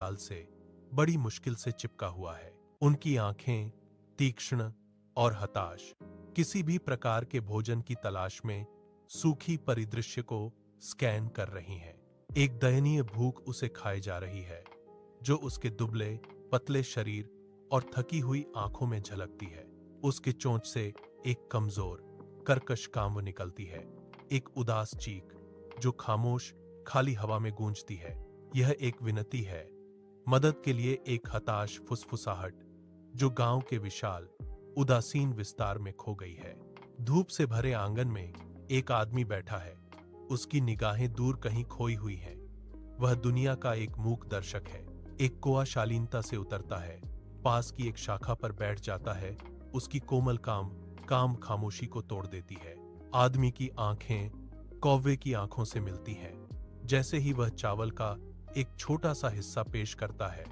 साल से बड़ी मुश्किल से चिपका हुआ है। उनकी आंखें तीक्ष्ण और हताश, किसी भी प्रकार के भोजन की तलाश में सूखी परिदृश्य को स्कैन कर रही हैं। एक दयनीय भूख उसे खाए जा रही है, जो उसके दुबले पतले शरीर और थकी हुई आंखों में झलकती है। उसके चोंच से एक कमजोर कर्कश कांव निकलती है, एक उदास चीख जो खामोश खाली हवा में गूंजती है। यह एक विनती है, मदद के लिए, एक हताश फुसफुसाहट जो गांव के विशाल उदासीन विस्तार में खो गई है। धूप से भरे आंगन में एक आदमी बैठा है, उसकी निगाहें दूर कहीं खोई हुई हैं। वह दुनिया का एक मूक दर्शक है। एक कौवा शालीनता से उतरता है, पास की एक शाखा पर बैठ जाता है, उसकी कोमल काम खामोशी को तोड़ देती है। आदमी की आंखें कौवे की आंखों से मिलती हैं। जैसे ही वह चावल का एक छोटा सा हिस्सा पेश करता है,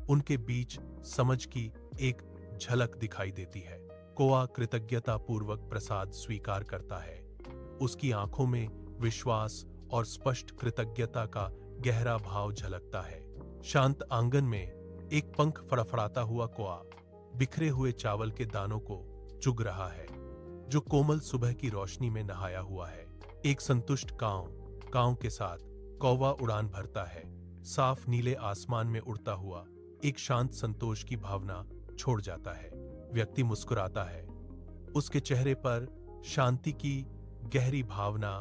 उनके बीच समझ की एक झलक दिखाई देती है। कौवा कृतज्ञता पूर्वक प्रसाद स्वीकार करता है, उसकी आंखों में विश्वास और स्पष्ट कृतज्ञता का गहरा भाव झलकता है। शांत आंगन में एक पंख फड़फड़ाता हुआ कौवा बिखरे हुए चावल के दानों को चुग रहा है, जो कोमल सुबह की रोशनी में नहाया हुआ है। एक संतुष्ट कांव के साथ कौवा उड़ान भरता है, साफ नीले आसमान में उड़ता हुआ एक शांत संतोष की भावना छोड़ जाता है। व्यक्ति मुस्कुराता है, उसके चेहरे पर शांति की गहरी भावना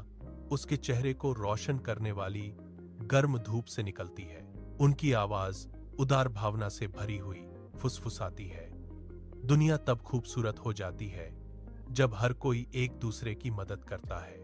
उसके चेहरे को रोशन करने वाली गर्म धूप से निकलती है। उनकी आवाज उदार भावना से भरी हुई फुसफुसाती है। दुनिया तब खूबसूरत हो जाती है जब हर कोई एक दूसरे की मदद करता है।